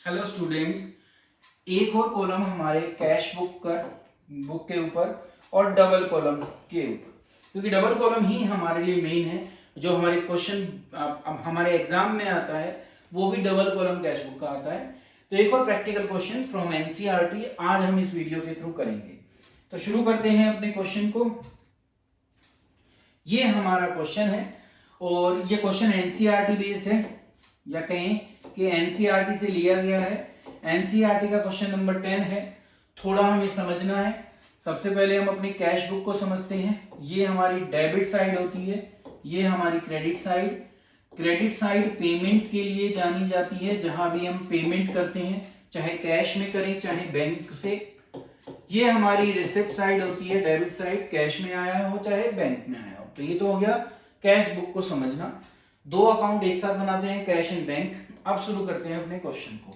Hello students, एक और column हमारे कैश बुक के ऊपर और डबल कॉलम के ऊपर, क्योंकि डबल कॉलम ही हमारे लिए मेन है। जो हमारे क्वेश्चन हमारे एग्जाम में आता है वो भी डबल कॉलम कैश बुक का आता है। तो एक और प्रैक्टिकल क्वेश्चन फ्रॉम एनसीईआरटी आज हम इस वीडियो के थ्रू करेंगे। तो शुरू करते हैं अपने क्वेश्चन को। ये हमारा क्वेश्चन है और ये क्वेश्चन एनसीईआरटी बेस्ड है, या कहें कि एनसीईआरटी से लिया गया है। एनसीईआरटी का क्वेश्चन नंबर 10 है। थोड़ा हमें समझना है। सबसे पहले हम अपनी कैश बुक को समझते हैं। ये हमारी डेबिट साइड होती है, ये हमारी credit side. Credit side payment के लिए जानी जाती है, जहां भी हम पेमेंट करते हैं, चाहे कैश में करें चाहे बैंक से। ये हमारी रिसिप्ट साइड होती है, डेबिट साइड, कैश में आया हो चाहे बैंक में आया हो। तो ये तो हो गया कैश बुक को समझना। दो अकाउंट एक साथ बनाते हैं, कैश एंड बैंक। अब शुरू करते हैं अपने क्वेश्चन को।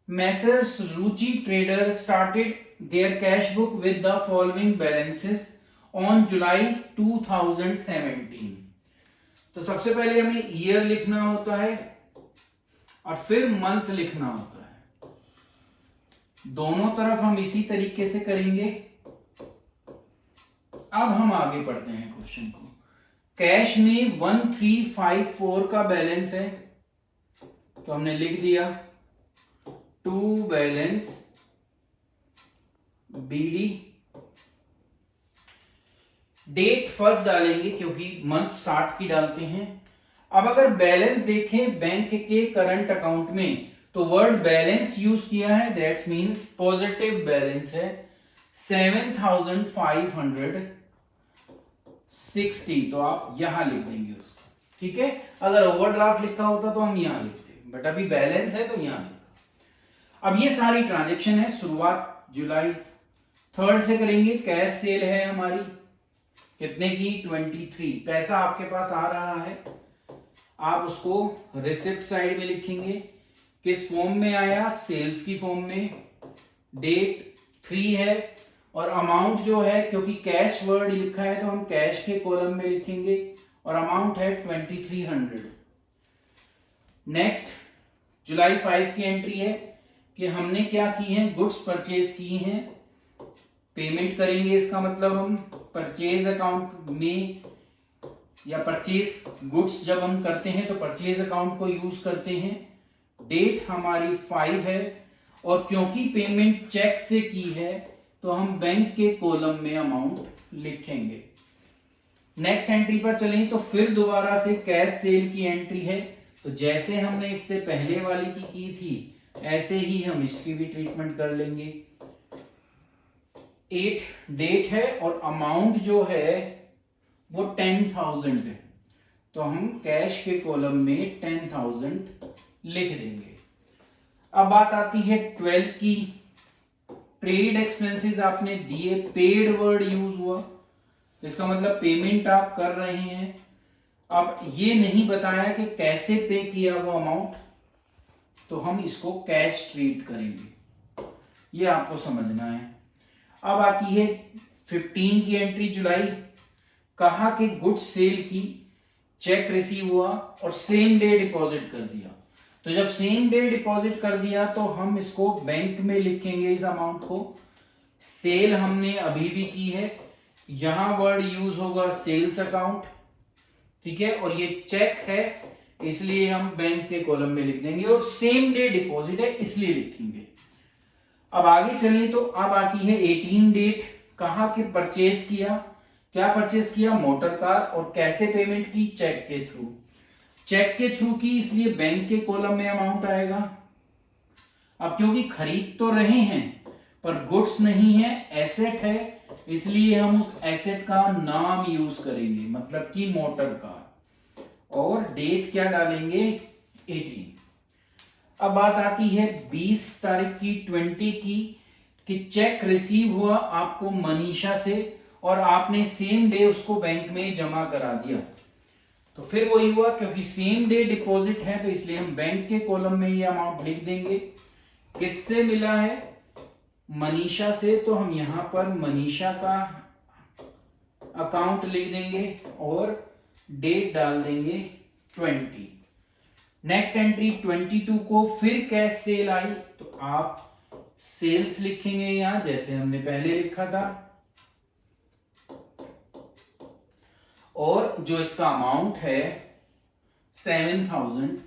Messrs Ruchi trader started their cash book with the following balances on July 2017। तो सबसे पहले हमें ईयर लिखना होता है और फिर मंथ लिखना होता है। दोनों तरफ हम इसी तरीके से करेंगे। अब हम आगे पढ़ते हैं क्वेश्चन को। कैश में 1354 का बैलेंस है, तो हमने लिख दिया to balance B. Date first डालेंगे क्योंकि मंथ 60 की डालते हैं। अब अगर बैलेंस देखें बैंक के करंट अकाउंट में, तो वर्ड बैलेंस यूज किया है, दैट्स मींस पॉजिटिव बैलेंस है 7560। तो आप यहां लिख देंगे उसको, ठीक है। अगर ओवरड्राफ्ट लिखा होता तो हम यहां लिखते, बट अभी बैलेंस है तो यहां लिखा। अब ये सारी ट्रांजैक्शन है, शुरुआत जुलाई 3 से करेंगे। कैश सेल है हमारी कितने की, 23। पैसा आपके पास आ रहा है, आप उसको रिसिप्ट साइड में लिखेंगे। किस फॉर्म में आया, सेल्स की फॉर्म में। डेट 3 है और अमाउंट जो है, क्योंकि कैश वर्ड लिखा है तो हम कैश के कॉलम में लिखेंगे और अमाउंट है 2300। नेक्स्ट जुलाई 5 की एंट्री है कि हमने क्या की है, गुड्स परचेज की हैं, पेमेंट करेंगे। इसका मतलब हम परचेज अकाउंट में, या परचेज गुड्स जब हम करते हैं तो परचेज अकाउंट को यूज करते हैं। डेट हमारी 5 है और क्योंकि पेमेंट चेक से की है तो हम बैंक के कॉलम में अमाउंट लिखेंगे। नेक्स्ट एंट्री पर चलें तो फिर दोबारा से कैश सेल की एंट्री है। तो जैसे हमने इससे पहले वाली की थी ऐसे ही हम इसकी भी ट्रीटमेंट कर लेंगे। 8 डेट है और अमाउंट जो है वो 10,000 है, तो हम कैश के कॉलम में 10,000 लिख देंगे। अब बात आती है 12 की। ट्रेड एक्सपेंसेस आपने दिए, पेड वर्ड यूज हुआ, इसका मतलब पेमेंट आप कर रहे हैं। अब ये नहीं बताया कि कैसे पे किया वो अमाउंट, तो हम इसको कैश ट्रीट करेंगे, ये आपको समझना है। अब आती है 15 की एंट्री जुलाई। कहा कि गुड्स सेल की, चेक रिसीव हुआ और सेम डे डिपॉजिट कर दिया। तो जब सेम डे डिपॉजिट कर दिया तो हम इसको बैंक में लिखेंगे इस अमाउंट को। सेल हमने अभी भी की है, यहां वर्ड यूज होगा सेल्स अकाउंट, ठीक है। और ये चेक है इसलिए हम बैंक के कॉलम में लिख देंगे, और सेम डे डिपॉजिट है इसलिए लिखेंगे। अब आगे चलिए तो अब आती है 18 डेट। कहा कि परचेज किया, क्या परचेज किया, मोटर कार, और कैसे पेमेंट की, चेक के थ्रू। चेक के थ्रू की इसलिए बैंक के कॉलम में अमाउंट आएगा। अब क्योंकि खरीद तो रहे हैं पर गुड्स नहीं है, एसेट है, इसलिए हम उस एसेट का नाम यूज करेंगे, मतलब कि मोटर कार। और डेट क्या डालेंगे, 18। अब बात आती है 20 तारीख की, 20 की, कि चेक रिसीव हुआ आपको मनीषा से और आपने सेम डे उसको बैंक में जमा करा दिया। तो फिर वही हुआ, क्योंकि सेम डे डिपॉजिट है तो इसलिए हम बैंक के कॉलम में ये अमाउंट लिख देंगे। किससे मिला है, मनीषा से, तो हम यहां पर मनीषा का अकाउंट लिख देंगे और डेट डाल देंगे 20। नेक्स्ट एंट्री 22 को फिर कैश सेल आई, तो आप सेल्स लिखेंगे यहां जैसे हमने पहले लिखा था, और जो इसका अमाउंट है 7000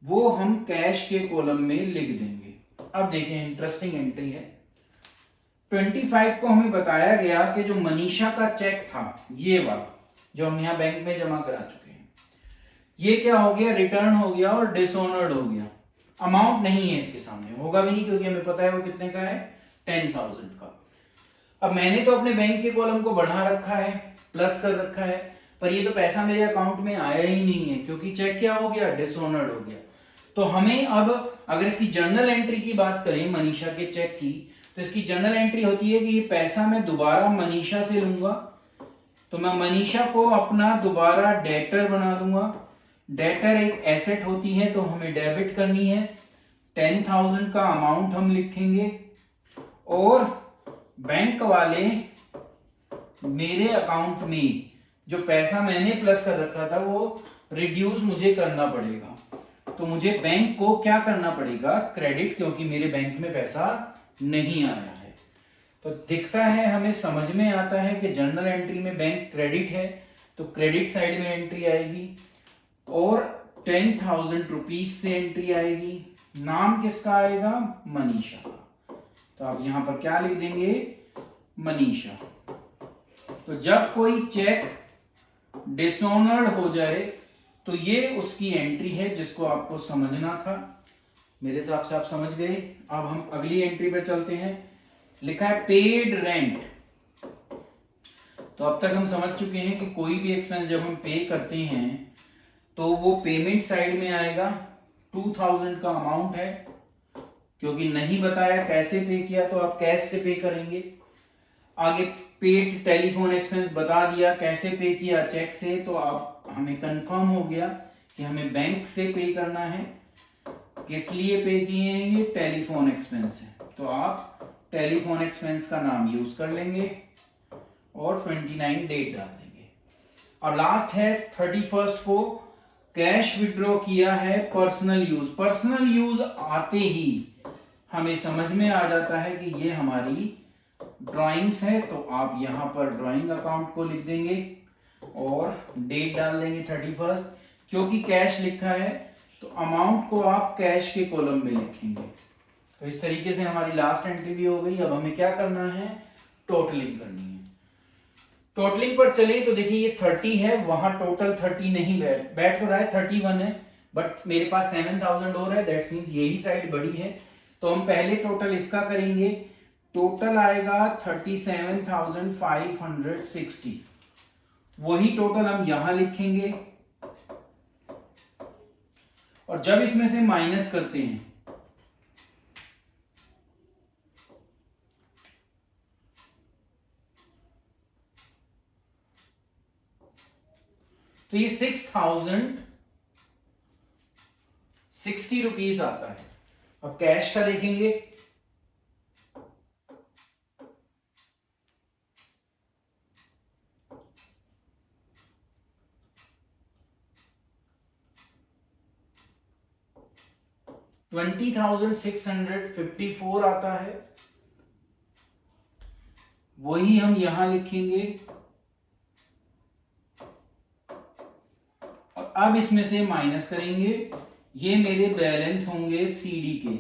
वो हम कैश के कॉलम में लिख देंगे। अब देखिए इंटरेस्टिंग एंट्री है। 25 को हमें बताया गया कि जो मनीषा का चेक था ये वाला जो हम यहां बैंक में जमा करा चुके हैं, ये क्या हो गया, रिटर्न हो गया और डिसऑनर्ड हो गया। अमाउंट नहीं है इसके सामने, होगा भी नहीं क्योंकि हमें पता है वो कितने का है, 10,000 का। अब मैंने तो अपने बैंक के कॉलम को बढ़ा रखा है, प्लस कर रखा है, पर ये तो पैसा मेरे अकाउंट में आया ही नहीं है क्योंकि चेक क्या हो गया, डिसऑनर्ड हो गया। तो हमें अब अगर इसकी जर्नल एंट्री की बात करें मनीषा के चेक की, तो इसकी जर्नल एंट्री होती है कि ये पैसा मैं दोबारा मनीषा से लूंगा, तो मैं मनीषा को अपना दोबारा डेटर बना दूंगा। डेटर एक एसेट होती है तो हमें डेबिट करनी है, 10,000 का अमाउंट हम लिखेंगे और बैंक वाले मेरे अकाउंट में जो पैसा मैंने प्लस कर रखा था वो रिड्यूस मुझे करना पड़ेगा। तो मुझे बैंक को क्या करना पड़ेगा, क्रेडिट, क्योंकि मेरे बैंक में पैसा नहीं आया है। तो दिखता है, हमें समझ में आता है कि जर्नल एंट्री में बैंक क्रेडिट है तो क्रेडिट साइड में एंट्री आएगी और 10,000 रुपीज से एंट्री आएगी। नाम किसका आएगा, मनीषा का। तो आप यहां पर क्या लिख देंगे, मनीषा। तो जब कोई चेक डिसऑनर्ड हो जाए तो ये उसकी एंट्री है जिसको आपको समझना था। मेरे हिसाब से आप समझ गए। अब हम अगली एंट्री पर चलते हैं। लिखा है पेड रेंट। तो अब तक हम समझ चुके हैं कि कोई भी एक्सपेंस जब हम पे करते हैं तो वो पेमेंट साइड में आएगा। 2000 का अमाउंट है, क्योंकि नहीं बताया कैसे पे किया तो आप कैश से पे करेंगे। आगे पेड टेलीफोन एक्सपेंस बता दिया कैसे पे किया, चेक से, तो आप हमें कंफर्म हो गया कि हमें बैंक से पे करना है। किस लिए पे किए हैं, ये टेलीफोन एक्सपेंस है, तो आप टेलीफोन एक्सपेंस का नाम यूज कर लेंगे और 29 डेट डाल देंगे। और लास्ट है 31 को कैश विड्रॉ किया है पर्सनल यूज। पर्सनल यूज आते ही हमें समझ में आ जाता है कि ये हमारी ड्राइंग्स है, तो आप यहां पर ड्राइंग अकाउंट को लिख देंगे और डेट डाल देंगे 31। क्योंकि कैश लिखा है तो अमाउंट को आप कैश के कॉलम में लिखेंगे। तो इस तरीके से हमारी लास्ट एंट्री भी हो गई। अब हमें क्या करना है, टोटलिंग करनी है। टोटलिंग पर चले तो देखिए ये 30 है, वहां टोटल 30 नहीं बैठ तो रहा है, 31 है, बट मेरे पास 7000 और है, दैट्स मींस यही साइड बड़ी है। तो हम पहले टोटल इसका करेंगे। टोटल आएगा 37,560। वही टोटल हम यहां लिखेंगे और जब इसमें से माइनस करते हैं तो ये 6,060 रुपीज आता है। अब कैश का देखेंगे। $20,654 आता है, वही हम यहां लिखेंगे। और अब इसमें से माइनस करेंगे। ये मेरे बैलेंस होंगे सीडी के।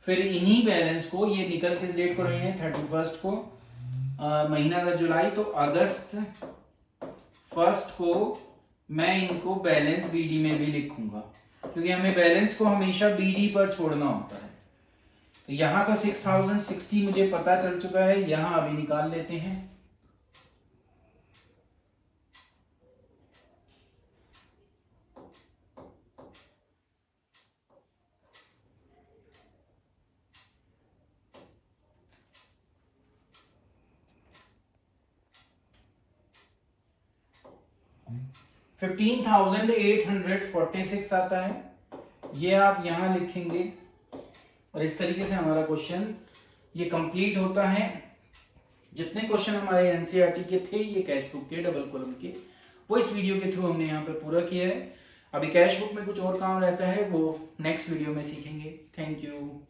फिर इन्हीं बैलेंस को, ये निकल किस डेट को रहे हैं, 31 को, महीना था जुलाई, तो अगस्त 1 को मैं इनको बैलेंस बीडी में भी लिखूंगा, क्योंकि हमें बैलेंस को हमेशा बीडी पर छोड़ना होता है। तो यहां तो 6,060 मुझे पता चल चुका है, यहां अभी निकाल लेते हैं। $15,846 आता है, ये आप यहां लिखेंगे। और इस तरीके से हमारा क्वेश्चन ये कंप्लीट होता है। जितने क्वेश्चन हमारे एनसीईआरटी के थे ये कैश बुक के डबल कॉलम के, वो इस वीडियो के थ्रू हमने यहाँ पे पूरा किया है। अभी कैश बुक में कुछ और काम रहता है, वो नेक्स्ट वीडियो में सीखेंगे। Thank you.